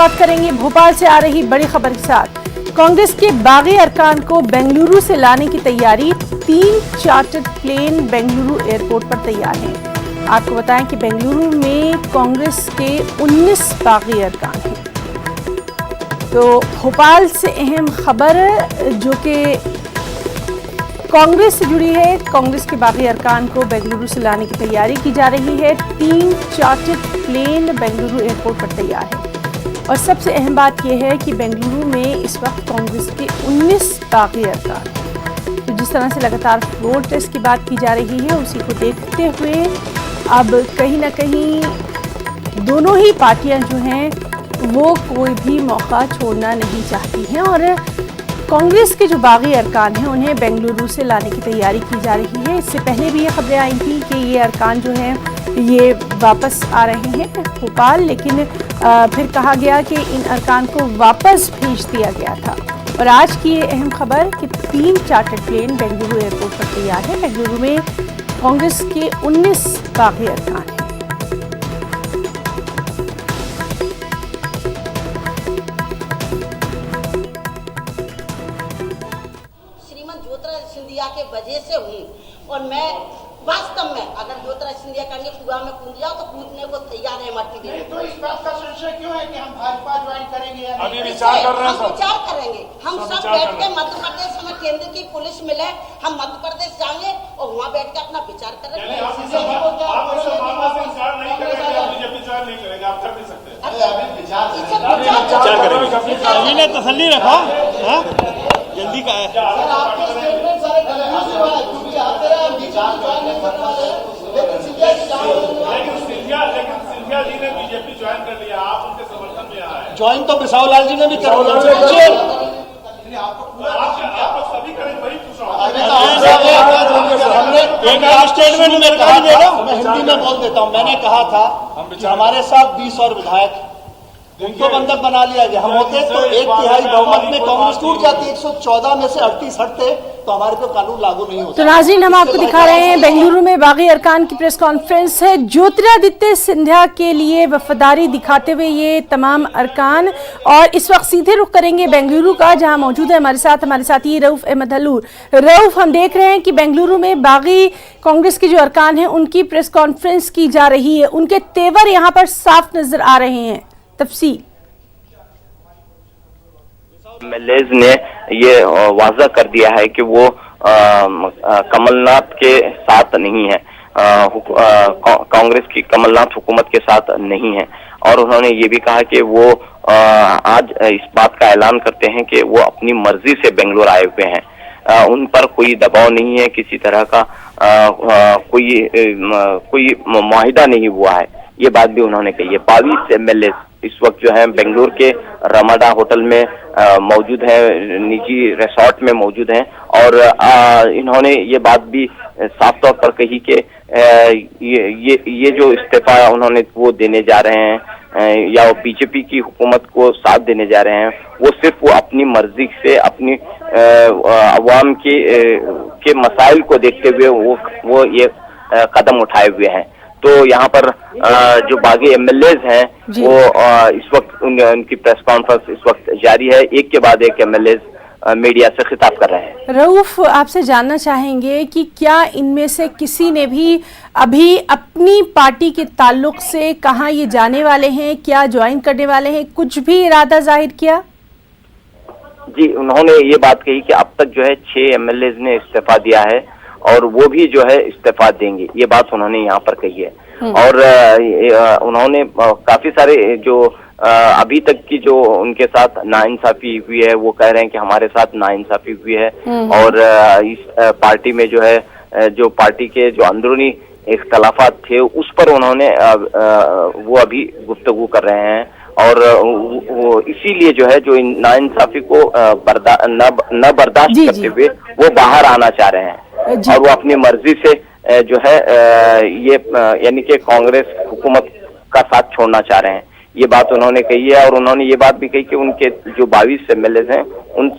बात करेंगे भोपाल से आ रही बड़ी खबर के साथ। कांग्रेस के बागी अरकान को बेंगलुरु से लाने की तैयारी। 3 चार्टर्ड प्लेन बेंगलुरु एयरपोर्ट पर तैयार हैं। आपको बताएं कि बेंगलुरु में कांग्रेस के 19 बागी अरकान हैं। तो भोपाल से अहम खबर जो कि कांग्रेस से जुड़ी है। कांग्रेस के बागी अरकान को बेंगलुरु से लाने की तैयारी की जा रही है। 3 चार्टर्ड प्लेन बेंगलुरु एयरपोर्ट पर तैयार है। और सबसे अहम बात यह है कि बेंगलुरु में इस वक्त कांग्रेस के 19 बागी अरकान हैं। तो जिस तरह से लगातार फ्लोर टेस्ट की बात की जा रही है, उसी को देखते हुए अब कहीं ना कहीं दोनों ही पार्टियां जो हैं वो कोई भी मौका छोड़ना नहीं चाहती हैं और कांग्रेस के जो बागी अरकान हैं उन्हें बेंगलुरु से लाने की तैयारी की जा रही है। इससे पहले भी ये खबरें आई थी कि ये अरकान जो हैं ये वापस आ रहे हैं भोपाल, लेकिन फिर कहा गया कि इन अरकान को वापस भेज दिया गया था। और आज की ये अहम खबर कि 3 चार्टर्ड प्लेन बेंगलुरु एयरपोर्ट पर तैयार है। बेंगलुरु में कांग्रेस के 19 बागी अरकान हैं। ज्योतिरादित्य सिंधिया के वजह से हूँ और मैं वास्तव में अगर ज्योतिरादित्य सिंधिया कहेंगे कुआं में कूद जाओ तो कूदने को तैयार है मरती देने। तो इस बात का संशय क्यों है कि हम भाजपा ज्वाइन करेंगे या अभी विचार कर रहे हैं। हम विचार करेंगे। हम सब बैठ के मध्य प्रदेश में केंद्र की पुलिस मिले, हम मध्य प्रदेश जाएंगे और वहाँ बैठ के अपना विचार करेंगे। तसल्ली रखो, जल्दी का है। सिंधिया जी ने बीजेपी ज्वाइन कर लिया, आप उनके समर्थन में आए। ज्वाइन तो बिसाऊ लाल जी ने भी कर लिया। आप सभी करें, वही पूछ रहा हमने एक स्टेटमेंट में कहा, मैं हिंदी में बोल देता हूँ। मैंने कहा था हमारे साथ 20 और विधायक, उनको बंधक बना लिया गया। हम होते तो 1/3 बहुमत में कांग्रेस टूट जाती। 114 में से 38 हटते तो हमारे पे कानून लागू नहीं होता। तो नाज़रीन, हम आपको दिखा रहे हैं बेंगलुरु में बागी अरकान की प्रेस कॉन्फ्रेंस है। ज्योतिरादित्य सिंधिया के लिए वफादारी दिखाते हुए ये तमाम अरकान। और इस वक्त सीधे रुख करेंगे बेंगलुरु का, जहां मौजूद है हमारे साथी रऊफ अहमद हलूर। रऊफ, हम देख रहे हैं कि बेंगलुरु में बागी कांग्रेस के जो अरकान हैं उनकी प्रेस कॉन्फ्रेंस की जा रही है। उनके तेवर यहाँ पर साफ नजर आ रहे हैं। तफसील एमएलएज ने ये वाज़ा कर दिया है कि वो कमलनाथ के साथ नहीं है, कांग्रेस की कमलनाथ हुकूमत के साथ नहीं है। और उन्होंने ये भी कहा कि वो आज इस बात का ऐलान करते हैं कि वो अपनी मर्जी से बेंगलोर आए हुए हैं। उन पर कोई दबाव नहीं है, किसी तरह का कोई मुआहिदा नहीं हुआ है। ये बात भी उन्होंने कही है। 22 एमएलए इस वक्त जो है बेंगलुरु के रमाडा होटल में मौजूद है, निजी रिसोर्ट में मौजूद हैं। और इन्होंने ये बात भी साफ तौर पर कही कि ये जो इस्तीफा उन्होंने वो देने जा रहे हैं या वो बीजेपी की हुकूमत को साथ देने जा रहे हैं, वो सिर्फ वो अपनी मर्जी से अपनी अवाम के मसाइल को देखते हुए वो ये कदम उठाए हुए हैं। तो यहाँ पर जो बागी एमएलएज हैं वो इस वक्त उनकी प्रेस कॉन्फ्रेंस इस वक्त जारी है। एक के बाद एक एमएलएज मीडिया से खिताब कर रहे हैं। रऊफ, आपसे जानना चाहेंगे कि क्या इनमें से किसी ने भी अभी अपनी पार्टी के ताल्लुक से कहाँ ये जाने वाले हैं, क्या ज्वाइन करने वाले हैं, कुछ भी इरादा जाहिर किया? जी, उन्होंने ये बात कही कि अब तक जो है 6 एमएलएज ने इस्तीफा दिया है और वो भी जो है इस्तीफा देंगे। ये बात उन्होंने यहाँ पर कही है। और उन्होंने काफी सारे जो अभी तक की जो उनके साथ नाइंसाफी हुई है वो कह रहे हैं कि हमारे साथ नाइंसाफी हुई है। और इस पार्टी में जो है जो पार्टी के जो अंदरूनी इख्तलाफात थे उस पर उन्होंने वो अभी गुफ्तगू कर रहे हैं। और वो इसीलिए जो है जो नाइंसाफी को न बर्दाश्त करते हुए वो बाहर आना चाह रहे हैं और वो अपनी मर्जी से जो है ये यानी कि कांग्रेस हुकूमत का साथ छोड़ना चाह रहे हैं। ये बात उन्होंने कही है। और उन्होंने ये बात भी कही कि उनके जो 22 एमएलए हैं उन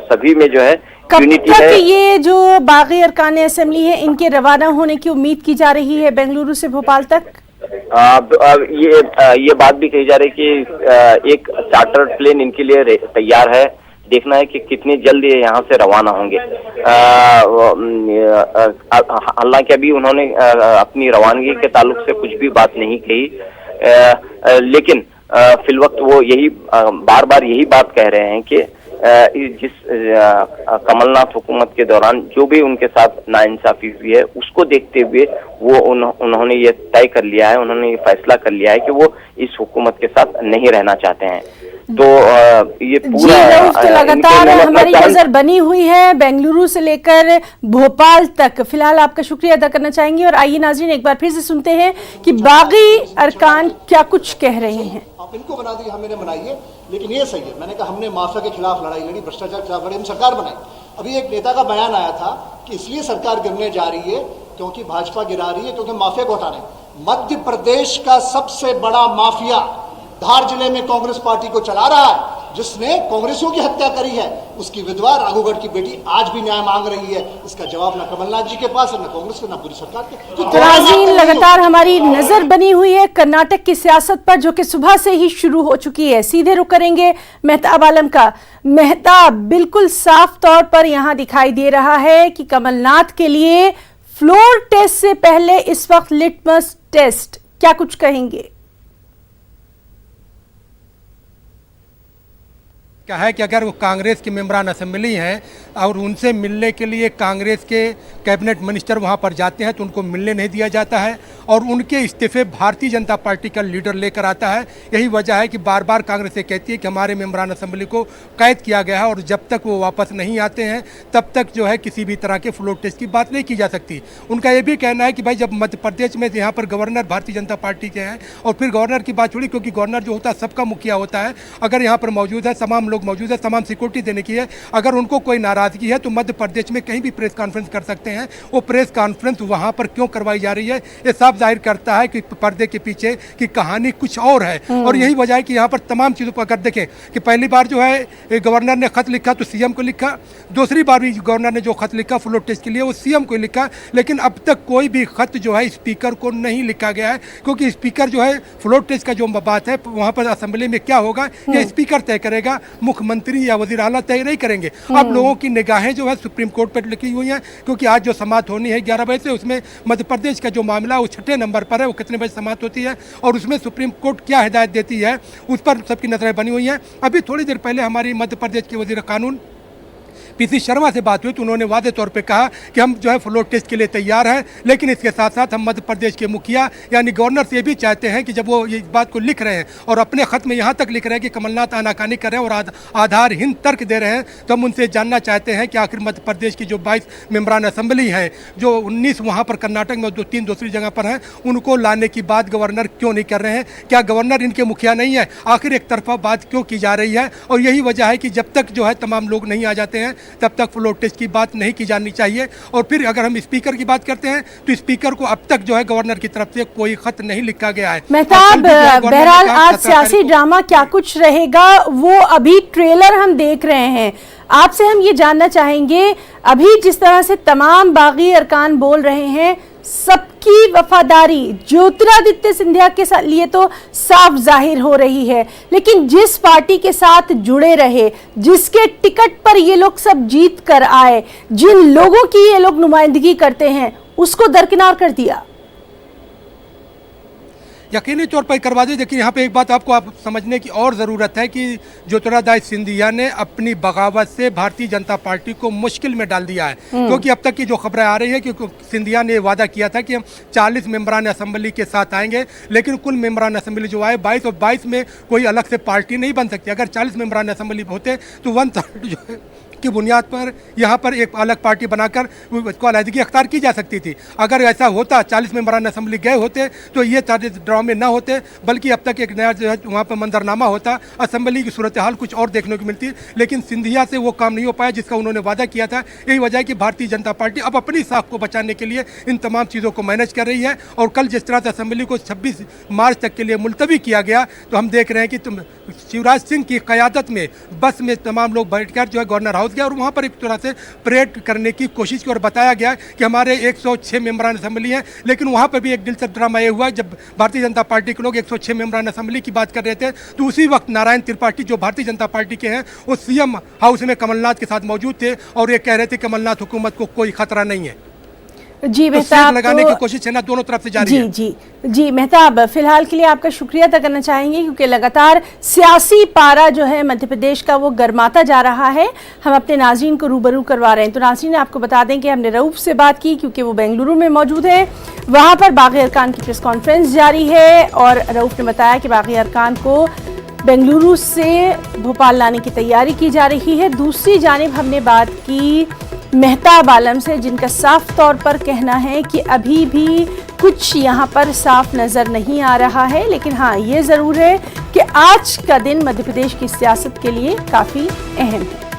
सभी में जो है यूनिटी है। ये जो बागी अरकान असेंबली है इनके रवाना होने की उम्मीद की जा रही है बेंगलुरु से भोपाल तक? ये बात भी कही जा रही है कि एक चार्टर प्लेन इनके लिए तैयार है। देखना है कि कितनी जल्द ये यहाँ से रवाना होंगे। हालांकि अभी उन्होंने अपनी रवानगी के ताल्लुक से कुछ भी बात नहीं कही, लेकिन फिलवक्त वो यही बार बार यही बात कह रहे हैं कि जिस कमलनाथ हुकूमत के दौरान जो भी उनके साथ नाइंसाफी हुई है उसको देखते हुए वो उन्होंने ये तय कर लिया है, उन्होंने ये फैसला कर लिया है कि वो इस हुकूमत के साथ नहीं रहना चाहते हैं। तो ये पूरा तो लगातार हमारी नजर बनी हुई है बेंगलुरु से लेकर भोपाल तक। फिलहाल आपका शुक्रिया अदा करना चाहेंगे और आइए नाज़रीन एक बार फिर से सुनते हैं कि बागी अरकान क्या कुछ कह रहे हैं। आप इनको बना दिए, हमें बनाइए, लेकिन ये सही है। मैंने कहा हमने माफिया के खिलाफ लड़ाई लड़ी, भ्रष्टाचार के खिलाफ लड़ी, हम सरकार बनाई। अभी एक नेता का बयान आया था कि इसलिए सरकार गिरने जा रही है क्योंकि भाजपा गिरा रही है, क्योंकि माफिया को हटाने। मध्य प्रदेश का सबसे बड़ा माफिया धार जिले में कांग्रेस पार्टी को चला रहा है, जिसने कांग्रेसियों की हत्या करी है, उसकी विधवा राघोगढ़ की बेटी आज भी न्याय मांग रही है। इसका जवाब न कमलनाथ जी के पास है, न कांग्रेस के, न पूरी सरकार के। नाज़रीन लगातार हमारी नजर बनी हुई है कर्नाटक की सियासत पर, जो कि सुबह से ही शुरू हो चुकी है। सीधे रुख करेंगे मेहताब आलम का। मेहताब, बिल्कुल साफ तौर पर यहां दिखाई दे रहा है कि कमलनाथ के लिए फ्लोर टेस्ट से पहले इस वक्त लिटमस टेस्ट, क्या कुछ कहेंगे? क्या है कि अगर वो कांग्रेस के मेंबरान असेंबली हैं और उनसे मिलने के लिए कांग्रेस के कैबिनेट मिनिस्टर वहां पर जाते हैं तो उनको मिलने नहीं दिया जाता है और उनके इस्तीफे भारतीय जनता पार्टी का लीडर लेकर आता है। यही वजह है कि बार बार कांग्रेस ये कहती है कि हमारे मेंबरान असेंबली को कैद किया गया है और जब तक वो वापस नहीं आते हैं तब तक जो है किसी भी तरह के फ्लोर टेस्ट की बात नहीं की जा सकती। उनका ये भी कहना है कि भाई जब मध्य प्रदेश में यहाँ पर गवर्नर भारतीय जनता पार्टी के हैं और फिर गवर्नर की बात छोड़ी, क्योंकि गवर्नर जो होता है सबका मुखिया होता है, अगर यहाँ पर मौजूद है, तमाम लोग मौजूद है, तमाम सिक्योरिटी देने की है, अगर उनको कोई नाराजगी है तो मध्य प्रदेश में कहीं भी प्रेस कॉन्फ्रेंस कर सकते हैं। वो प्रेस कॉन्फ्रेंस वहां पर क्यों करवाई जा रही है, ये साफ जाहिर करता है कि पर्दे के पीछे की कहानी कुछ और है। और यही वजह है कि यहाँ पर तमाम चीज़ों पर अगर देखें कि पहली बार जो है गवर्नर ने खत लिखा तो सीएम को लिखा, दूसरी बार भी गवर्नर ने जो खत लिखा फ्लोर टेस्ट के लिए वो सीएम को लिखा, लेकिन अब तक कोई भी खत जो है स्पीकर को नहीं लिखा गया है, क्योंकि स्पीकर जो है फ्लोर टेस्ट का जो बात है वहाँ पर असेंबली में क्या होगा ये स्पीकर तय करेगा, मुख्यमंत्री या वजीर आला तय नहीं करेंगे। अब लोगों की निगाहें जो है सुप्रीम कोर्ट पर लिखी हुई हैं, क्योंकि आज जो समाअत होनी है 11 बजे से, उसमें मध्य प्रदेश का जो मामला वो 6ठे नंबर पर है, वो कितने बजे समाअत होती है और उसमें सुप्रीम कोर्ट क्या हिदायत देती है उस पर सबकी नजरें बनी हुई हैं। अभी थोड़ी देर पहले हमारी मध्य प्रदेश के वजीर कानून पीसी शर्मा से बात हुई तो उन्होंने वादे तौर पे कहा कि हम जो है फ्लोर टेस्ट के लिए तैयार हैं, लेकिन इसके साथ साथ हम मध्य प्रदेश के मुखिया यानी गवर्नर से भी चाहते हैं कि जब वो ये बात को लिख रहे हैं और अपने खत में यहाँ तक लिख रहे हैं कि कमलनाथ आनाकानी कर रहे हैं और आधारहीन तर्क दे रहे हैं, तो हम उनसे जानना चाहते हैं कि आखिर मध्य प्रदेश की जो 22 मेंबरान असेंबली है, जो 19 वहाँ पर कर्नाटक में 2-3 दूसरी जगह पर हैं, उनको लाने की बात गवर्नर क्यों नहीं कर रहे हैं? क्या गवर्नर इनके मुखिया नहीं है? आखिर एक तरफा बात क्यों की जा रही है? और यही वजह है कि जब तक जो है तमाम लोग नहीं आ जाते हैं तब तक फ्लोर टेस्ट की बात नहीं की जानी चाहिए। और फिर अगर हम स्पीकर की बात करते हैं तो स्पीकर को अब तक जो है गवर्नर की तरफ से कोई खत नहीं लिखा गया है। मेहताब, बहरहाल आज सियासी ड्रामा क्या कुछ रहेगा वो अभी ट्रेलर हम देख रहे हैं। आपसे हम ये जानना चाहेंगे, अभी जिस तरह से तमाम बागी अरकान बोल रहे हैं, सबकी वफादारी ज्योतिरादित्य सिंधिया के लिए तो साफ जाहिर हो रही है, लेकिन जिस पार्टी के साथ जुड़े रहे, जिसके टिकट पर ये लोग सब जीत कर आए, जिन लोगों की ये लोग नुमाइंदगी करते हैं, उसको दरकिनार कर दिया। यकीनी तौर पर करवा दी, लेकिन यहाँ पे एक बात आपको समझने की और ज़रूरत है कि ज्योतिरादित्य सिंधिया ने अपनी बगावत से भारतीय जनता पार्टी को मुश्किल में डाल दिया है। क्योंकि अब तक की जो खबरें आ रही है कि सिंधिया ने वादा किया था कि हम 40 मेंबरान असेंबली के साथ आएंगे, लेकिन कुल मेंबरान असेंबली जो आए 22 और 22 में कोई अलग से पार्टी नहीं बन सकती। अगर 40 मेंबरान असेंबली होते तो 1/3 जो है की बुनियाद पर यहाँ पर एक अलग पार्टी बनाकर उसको अलहदगी अख्तियार की जा सकती थी। अगर ऐसा होता, 40 मेंबरान असेंबली गए होते तो ये सारे ड्रामे ना होते, बल्कि अब तक एक नया जो है वहाँ पर मंजरनामा होता, असेंबली की सूरत हाल कुछ और देखने को मिलती। लेकिन सिंधिया से वो काम नहीं हो पाया जिसका उन्होंने वादा किया था। यही वजह है कि भारतीय जनता पार्टी अब अपनी साख को बचाने के लिए इन तमाम चीज़ों को मैनेज कर रही है। और कल जिस तरह से असेंबली को 26 मार्च तक के लिए मुलतवी किया गया, तो हम देख रहे हैं कि शिवराज सिंह की क़यादत में बस में तमाम लोग बैठकर जो है गवर्नर हाउस पहुंच गया और वहां पर एक तरह से परेड करने की कोशिश की और बताया गया कि हमारे 106 मेंबरान असेंबली हैं। लेकिन वहां पर भी एक दिलचस्प ड्रामा ये हुआ, जब भारतीय जनता पार्टी के लोग 106 मेंबरान असेंबली की बात कर रहे थे तो उसी वक्त नारायण त्रिपाठी जो भारतीय जनता पार्टी के हैं वो सीएम हाउस में कमलनाथ के साथ मौजूद थे और ये कह रहे थे कमलनाथ हुकूमत को कोई खतरा नहीं है। जी तो मेहताब, लगाने की कोशिश है ना दोनों तरफ से जारी है। जी मेहताब, फिलहाल के लिए आपका शुक्रिया अदा करना चाहेंगे क्योंकि लगातार सियासी पारा जो है मध्य प्रदेश का वो गर्माता जा रहा है। हम अपने नाज़रीन को रूबरू करवा रहे हैं। तो नाज़रीन आपको बता दें कि हमने रऊफ से बात की क्योंकि वो बेंगलुरु में मौजूद है, वहाँ पर बाग़ी अरकान की प्रेस कॉन्फ्रेंस जारी है और रऊफ ने बताया कि बाग़ी अरकान को बेंगलुरु से भोपाल लाने की तैयारी की जा रही है। दूसरी जानिब हमने बात की मेहताब आलम से, जिनका साफ तौर पर कहना है कि अभी भी कुछ यहाँ पर साफ नज़र नहीं आ रहा है, लेकिन हाँ ये ज़रूर है कि आज का दिन मध्य प्रदेश की सियासत के लिए काफ़ी अहम है।